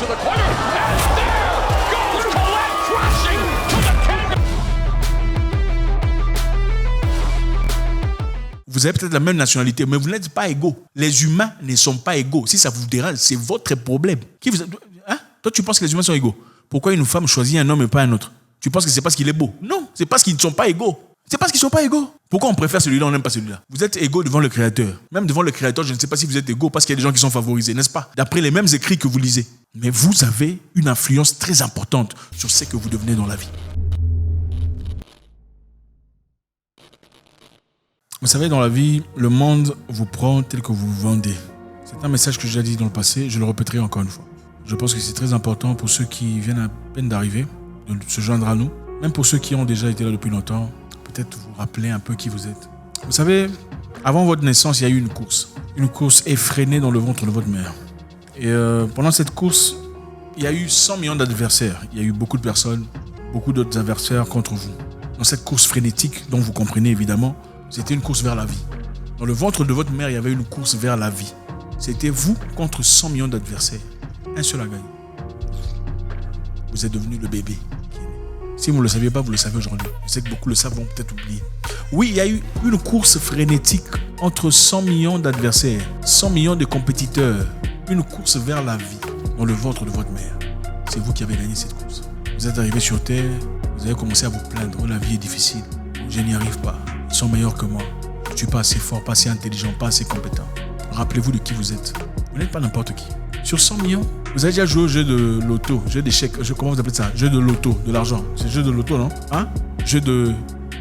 to the corner, and there goes Colette crashing to the canvas. Vous avez peut-être la même nationalité, mais vous n'êtes pas égaux. Les humains ne sont pas égaux. Si ça vous dérange, c'est votre problème. Hein? Toi, tu penses que les humains sont égaux. Pourquoi une femme choisit un homme et pas un autre? Tu penses que c'est parce qu'il est beau? Non, c'est parce qu'ils ne sont pas égaux. C'est parce qu'ils ne sont pas égaux. Pourquoi on préfère celui-là, on n'aime pas celui-là? Vous êtes égaux devant le Créateur. Même devant le Créateur, je ne sais pas si vous êtes égaux parce qu'il y a des gens qui sont favorisés, n'est-ce pas? D'après les mêmes écrits que vous lisez. Mais vous avez une influence très importante sur ce que vous devenez dans la vie. Vous savez, dans la vie, le monde vous prend tel que vous vous vendez. C'est un message que j'ai déjà dit dans le passé, je le répéterai encore une fois. Je pense que c'est très important pour ceux qui viennent à peine d'arriver, de se joindre à nous. Même pour ceux qui ont déjà été là depuis longtemps, peut-être vous rappeler un peu qui vous êtes. Vous savez, avant votre naissance, il y a eu une course effrénée dans le ventre de votre mère. Et pendant cette course, il y a eu 100 millions d'adversaires. Il y a eu beaucoup de personnes, beaucoup d'autres adversaires contre vous. Dans cette course frénétique, dont vous comprenez évidemment, c'était une course vers la vie. Dans le ventre de votre mère, il y avait une course vers la vie. C'était vous contre 100 millions d'adversaires. Un seul a gagné. Vous êtes devenu le bébé. Si vous ne le saviez pas, vous le savez aujourd'hui. Je sais que beaucoup le savent, vont peut-être oublier. Oui, il y a eu une course frénétique entre 100 millions d'adversaires, 100 millions de compétiteurs. Une course vers la vie dans le ventre de votre mère. C'est vous qui avez gagné cette course. Vous êtes arrivé sur Terre, vous avez commencé à vous plaindre. Oh, la vie est difficile. Je n'y arrive pas. Ils sont meilleurs que moi. Je ne suis pas assez fort, pas assez intelligent, pas assez compétent. Rappelez-vous de qui vous êtes. Vous n'êtes pas n'importe qui. Sur 100 millions, vous avez déjà joué au jeu de loto, jeu d'échecs, comment vous appelez ça? Jeu de loto, de l'argent. C'est jeu de loto, non? Hein? Jeu de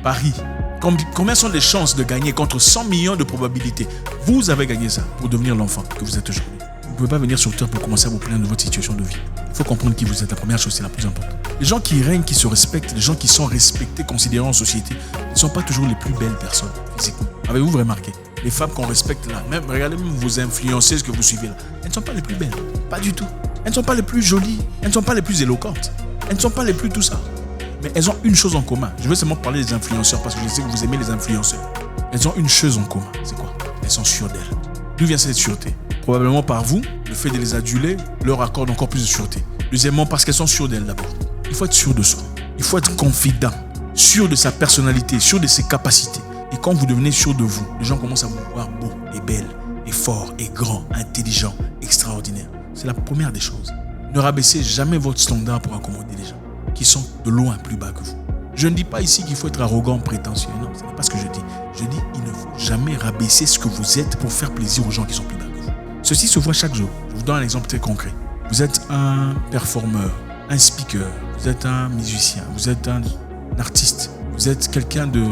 pari. Combien sont les chances de gagner contre 100 millions de probabilités? Vous avez gagné ça pour devenir l'enfant que vous êtes aujourd'hui. Vous ne pouvez pas venir sur Terre pour commencer à vous plaindre de votre situation de vie. Il faut comprendre qui vous êtes. La première chose, c'est la plus importante. Les gens qui règnent, qui se respectent, les gens qui sont respectés, considérés en société, ne sont pas toujours les plus belles personnes physiquement. Avez-vous remarqué? Les femmes qu'on respecte là, même, regardez même vos influenceuses que vous suivez là, elles ne sont pas les plus belles. Pas du tout. Elles ne sont pas les plus jolies. Elles ne sont pas les plus éloquentes. Elles ne sont pas les plus tout ça. Mais elles ont une chose en commun. Je veux seulement parler des influenceurs parce que je sais que vous aimez les influenceurs. Elles ont une chose en commun. C'est quoi? Elles sont sûres d'elles. D'où vient cette sûreté? Probablement par vous, le fait de les aduler leur accorde encore plus de sûreté. Deuxièmement, parce qu'elles sont sûres d'elles d'abord. Il faut être sûr de soi. Il faut être confident, sûr de sa personnalité, sûr de ses capacités. Et quand vous devenez sûr de vous, les gens commencent à vous voir beau et belle, et fort, et grand, intelligent, extraordinaire. C'est la première des choses. Ne rabaissez jamais votre standard pour accommoder les gens qui sont de loin plus bas que vous. Je ne dis pas ici qu'il faut être arrogant, prétentieux. Non, ce n'est pas ce que je dis. Je dis qu'il ne faut jamais rabaisser ce que vous êtes pour faire plaisir aux gens qui sont plus bas que vous. Ceci se voit chaque jour. Je vous donne un exemple très concret. Vous êtes un performeur, un speaker, vous êtes un musicien, vous êtes un artiste, vous êtes quelqu'un de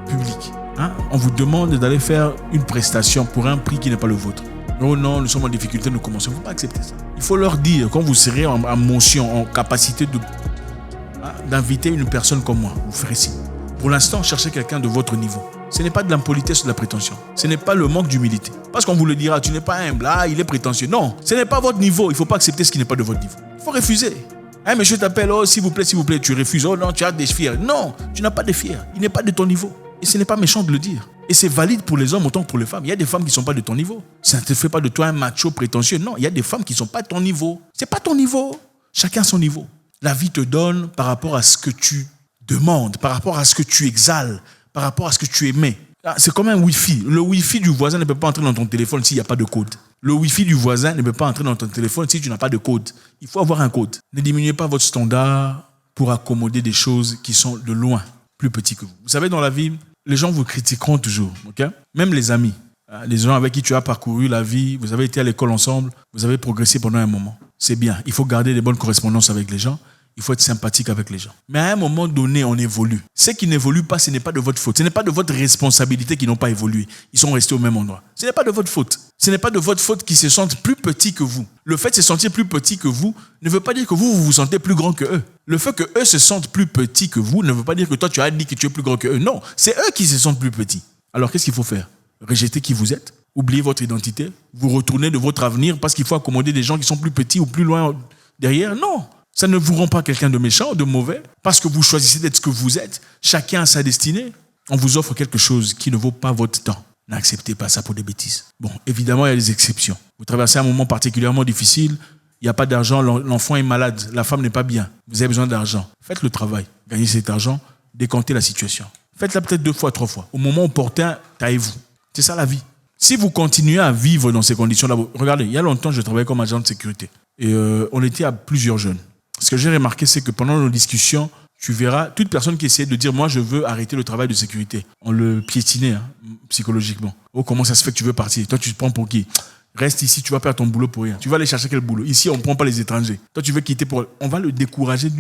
public. Hein? On vous demande d'aller faire une prestation pour un prix qui n'est pas le vôtre. Oh non, nous sommes en difficulté, nous commençons. Il ne faut pas accepter ça. Il faut leur dire, quand vous serez en motion, en capacité d'inviter une personne comme moi, vous ferez signe. Pour l'instant, cherchez quelqu'un de votre niveau. Ce n'est pas de l'impolitesse ou de la prétention. Ce n'est pas le manque d'humilité. Parce qu'on vous le dira, tu n'es pas humble, il est prétentieux. Non, ce n'est pas votre niveau. Il ne faut pas accepter ce qui n'est pas de votre niveau. Il faut refuser. Un monsieur t'appelle, oh s'il vous plaît, tu refuses. Oh non, tu as des fiers. Non, tu n'as pas de fiers. Il n'est pas de ton niveau. Et ce n'est pas méchant de le dire. Et c'est valide pour les hommes autant que pour les femmes. Il y a des femmes qui ne sont pas de ton niveau. Ça ne te fait pas de toi un macho prétentieux. Non, il y a des femmes qui ne sont pas de ton niveau. Ce n'est pas ton niveau. Chacun son niveau. La vie te donne par rapport à ce que tu demandes, par rapport à ce que tu exhales, par rapport à ce que tu émets. C'est comme un Wi-Fi. Le Wi-Fi du voisin ne peut pas entrer dans ton téléphone s'il n'y a pas de code. Le Wi-Fi du voisin ne peut pas entrer dans ton téléphone si tu n'as pas de code. Il faut avoir un code. Ne diminuez pas votre standard pour accommoder des choses qui sont de loin plus petites que vous. Vous savez, dans la vie, les gens vous critiqueront toujours. Okay? Même les amis. Les gens avec qui tu as parcouru la vie, vous avez été à l'école ensemble, vous avez progressé pendant un moment. C'est bien. Il faut garder des bonnes correspondances avec les gens. Il faut être sympathique avec les gens. Mais à un moment donné, on évolue. Ceux qui n'évoluent pas, ce n'est pas de votre faute. Ce n'est pas de votre responsabilité qu'ils n'ont pas évolué. Ils sont restés au même endroit. Ce n'est pas de votre faute. Ce n'est pas de votre faute qu'ils se sentent plus petits que vous. Le fait de se sentir plus petit que vous ne veut pas dire que vous vous sentez plus grand que eux. Le fait que eux se sentent plus petits que vous ne veut pas dire que toi, tu as dit que tu es plus grand que eux. Non, c'est eux qui se sentent plus petits. Alors, qu'est-ce qu'il faut faire? Rejeter qui vous êtes? Oublier votre identité? Vous retourner de votre avenir parce qu'il faut accommoder des gens qui sont plus petits ou plus loin derrière? Non. Ça ne vous rend pas quelqu'un de méchant ou de mauvais parce que vous choisissez d'être ce que vous êtes. Chacun a sa destinée. On vous offre quelque chose qui ne vaut pas votre temps. N'acceptez pas ça pour des bêtises. Bon, évidemment, il y a des exceptions. Vous traversez un moment particulièrement difficile il n'y a pas d'argent, l'enfant est malade, la femme n'est pas bien, vous avez besoin d'argent. Faites le travail, gagnez cet argent, décomptez la situation. Faites-la peut-être 2 fois, 3 fois. Au moment opportun, taillez-vous. C'est ça la vie. Si vous continuez à vivre dans ces conditions-là, regardez, il y a longtemps, je travaillais comme agent de sécurité. Et on était à plusieurs jeunes. Ce que j'ai remarqué, c'est que pendant nos discussions, tu verras toute personne qui essayait de dire « moi, je veux arrêter le travail de sécurité ». On le piétinait psychologiquement. Oh, comment ça se fait que tu veux partir? Toi, tu te prends pour qui? Reste ici, tu vas perdre ton boulot pour rien. Tu vas aller chercher quel boulot? Ici, on ne prend pas les étrangers. Toi, tu veux quitter pour... On va le décourager.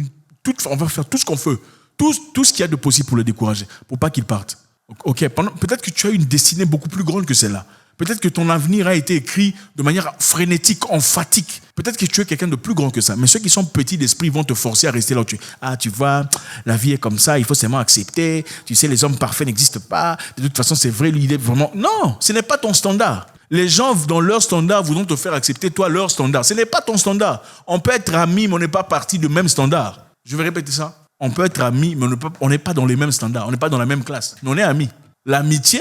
On va faire tout ce qu'on veut. Tout ce qu'il y a de possible pour le décourager, pour pas qu'il parte. Ok, peut-être que tu as une destinée beaucoup plus grande que celle-là. Peut-être que ton avenir a été écrit de manière frénétique, emphatique. Peut-être que tu es quelqu'un de plus grand que ça. Mais ceux qui sont petits d'esprit vont te forcer à rester là où tu es. Ah, tu vois, la vie est comme ça, il faut seulement accepter. Tu sais, les hommes parfaits n'existent pas. De toute façon, c'est vrai, lui, il est vraiment... Non, ce n'est pas ton standard. Les gens, dans leur standard, voudront te faire accepter, toi, leur standard. Ce n'est pas ton standard. On peut être amis, mais on n'est pas partis du même standard. Je vais répéter ça. On peut être amis, mais on n'est pas dans les mêmes standards. On n'est pas dans la même classe. Mais on est amis. L'amitié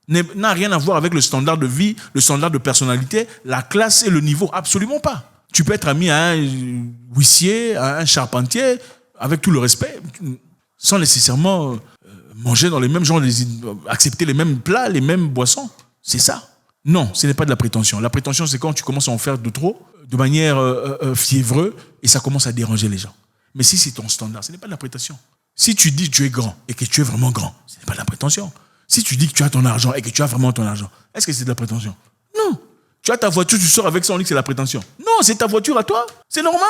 n'a rien à voir avec le standard de vie, le standard de personnalité, la classe et le niveau. Absolument pas. Tu peux être ami à un huissier, à un charpentier, avec tout le respect, sans nécessairement manger dans les mêmes genres, accepter les mêmes plats, les mêmes boissons. C'est ça. Non, ce n'est pas de la prétention. La prétention, c'est quand tu commences à en faire de trop, de manière fiévreuse, et ça commence à déranger les gens. Mais si c'est ton standard, ce n'est pas de la prétention. Si tu dis que tu es grand et que tu es vraiment grand, ce n'est pas de la prétention. Si tu dis que tu as ton argent et que tu as vraiment ton argent, est-ce que c'est de la prétention? Non. Tu as ta voiture, tu sors avec ça, on dit que c'est la prétention. Non, c'est ta voiture à toi. C'est normal.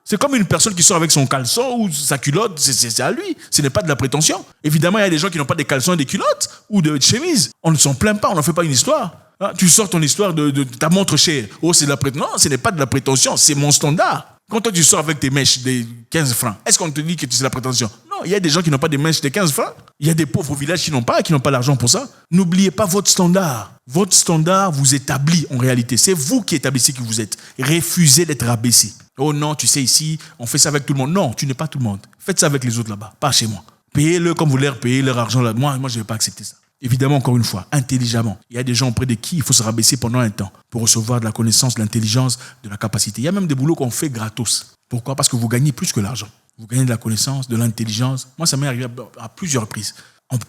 C'est comme une personne qui sort avec son caleçon ou sa culotte, c'est à lui. Ce n'est pas de la prétention. Évidemment, il y a des gens qui n'ont pas des caleçons et des culottes ou de chemises. On ne s'en plaint pas, on n'en fait pas une histoire. Tu sors ton histoire de ta montre chère. Oh, c'est de la prétention. Non, ce n'est pas de la prétention, c'est mon standard. Quand toi, tu sors avec tes mèches de 15 francs, est-ce qu'on te dit que c'est la prétention? Non, il y a des gens qui n'ont pas des mèches de 15 francs. Il y a des pauvres au village qui n'ont pas l'argent pour ça. N'oubliez pas votre standard. Votre standard vous établit en réalité. C'est vous qui établissez qui vous êtes. Refusez d'être abaissé. Oh non, tu sais, ici, on fait ça avec tout le monde. Non, tu n'es pas tout le monde. Faites ça avec les autres là-bas, pas chez moi. Payez-le comme vous leur payez leur argent là. Moi, je ne vais pas accepter ça. Évidemment, encore une fois, intelligemment. Il y a des gens auprès de qui il faut se rabaisser pendant un temps pour recevoir de la connaissance, de l'intelligence, de la capacité. Il y a même des boulots qu'on fait gratos. Pourquoi? Parce que vous gagnez plus que l'argent. Vous gagnez de la connaissance, de l'intelligence. Moi, ça m'est arrivé à plusieurs reprises.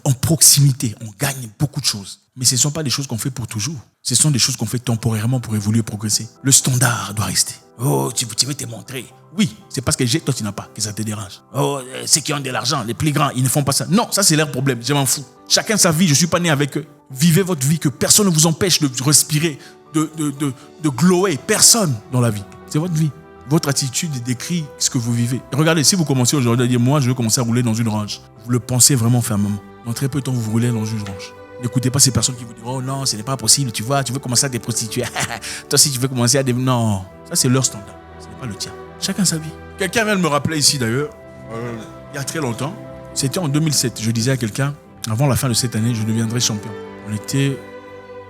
En proximité, on gagne beaucoup de choses. Mais ce ne sont pas des choses qu'on fait pour toujours. Ce sont des choses qu'on fait temporairement pour évoluer et progresser. Le standard doit rester. Oh, tu veux te montrer? Oui, c'est parce que toi, tu n'as pas, que ça te dérange. Oh, ceux qui ont de l'argent, les plus grands, ils ne font pas ça. Non, ça, c'est leur problème. Je m'en fous. Chacun sa vie. Je ne suis pas né avec eux. Vivez votre vie, que personne ne vous empêche de respirer, de glower. Personne dans la vie. C'est votre vie. Votre attitude décrit ce que vous vivez. Et regardez, si vous commencez aujourd'hui à dire, moi, je veux commencer à rouler dans une range, vous le pensez vraiment fermement. Dans très peu de temps, vous roulez dans une range. N'écoutez pas ces personnes qui vous disent, oh non, ce n'est pas possible, tu vois, tu veux commencer à te prostituer. Toi aussi, tu veux commencer à... Non, ça, c'est leur standard. Ce n'est pas le tien. Chacun sa vie. Quelqu'un vient de me rappeler ici, d'ailleurs, il y a très longtemps. C'était en 2007. Je disais à quelqu'un, avant la fin de cette année, je deviendrai champion. On était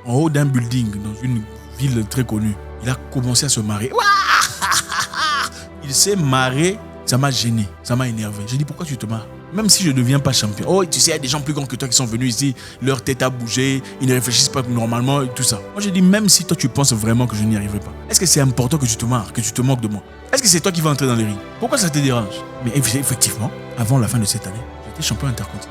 en haut d'un building dans une ville très connue. Il a commencé à se marrer. Il s'est marré, ça m'a gêné, ça m'a énervé. J'ai dit, pourquoi tu te marres? Même si je ne deviens pas champion. Oh, tu sais, il y a des gens plus grands que toi qui sont venus ici, leur tête a bougé, ils ne réfléchissent pas normalement et tout ça. Moi, j'ai dit, même si toi, tu penses vraiment que je n'y arriverai pas, est-ce que c'est important que tu te marres, que tu te moques de moi? Est-ce que c'est toi qui vas entrer dans les rings? Pourquoi ça te dérange? Mais effectivement, avant la fin de cette année, j'étais champion intercontinental.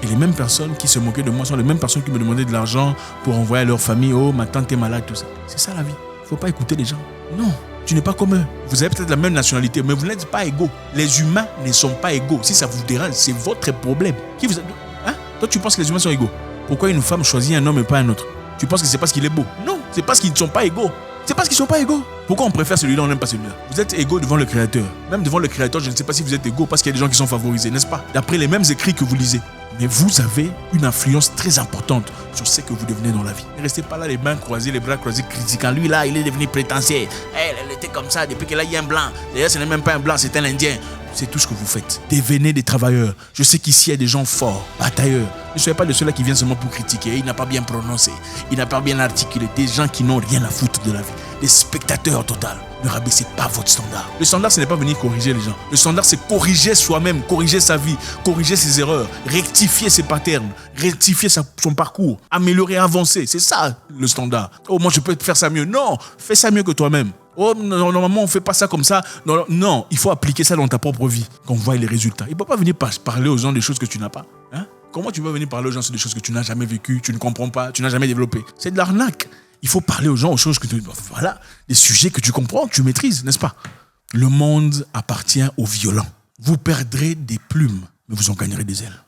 Et les mêmes personnes qui se moquaient de moi sont les mêmes personnes qui me demandaient de l'argent pour envoyer à leur famille. Oh, ma tante est malade, tout ça. C'est ça la vie. Il ne faut pas écouter les gens. Non. Tu n'es pas comme eux. Vous avez peut-être la même nationalité, mais vous n'êtes pas égaux. Les humains ne sont pas égaux. Si ça vous dérange, c'est votre problème. Qui vous a... Hein? Toi, tu penses que les humains sont égaux. Pourquoi une femme choisit un homme et pas un autre? Tu penses que c'est parce qu'il est beau? Non, c'est parce qu'ils ne sont pas égaux. C'est parce qu'ils ne sont pas égaux. Pourquoi on préfère celui-là, on n'aime pas celui-là? Vous êtes égaux devant le Créateur. Même devant le Créateur, je ne sais pas si vous êtes égaux parce qu'il y a des gens qui sont favorisés, n'est-ce pas? D'après les mêmes écrits que vous lisez. Mais vous avez une influence très importante sur ce que vous devenez dans la vie. Ne restez pas là les mains croisées, les bras croisés, critiquant. Lui là, il est devenu prétentieux. Elle était comme ça depuis que là, il y a un blanc. D'ailleurs, ce n'est même pas un blanc, c'est un Indien. C'est tout ce que vous faites. Devenez des travailleurs. Je sais qu'ici, il y a des gens forts, batailleurs. Ne soyez pas de ceux-là qui viennent seulement pour critiquer. Il n'a pas bien prononcé. Il n'a pas bien articulé. Des gens qui n'ont rien à foutre de la vie. Des spectateurs total. Ne rabaissez pas votre standard. Le standard, ce n'est pas venir corriger les gens. Le standard, c'est corriger soi-même, corriger sa vie, corriger ses erreurs, rectifier ses patterns, rectifier son parcours, améliorer, avancer. C'est ça, le standard. Oh, moi, je peux faire ça mieux. Non, fais ça mieux que toi-même. Oh, non, normalement, on ne fait pas ça comme ça. Non, non, il faut appliquer ça dans ta propre vie, qu'on voit les résultats. Il ne peut pas venir parler aux gens des choses que tu n'as pas. Hein? Comment tu peux venir parler aux gens sur des choses que tu n'as jamais vécues, tu ne comprends pas, tu n'as jamais développé? C'est de l'arnaque. Il faut parler aux gens aux choses que tu... Voilà, des sujets que tu comprends, que tu maîtrises, n'est-ce pas? Le monde appartient aux violents. Vous perdrez des plumes, mais vous en gagnerez des ailes.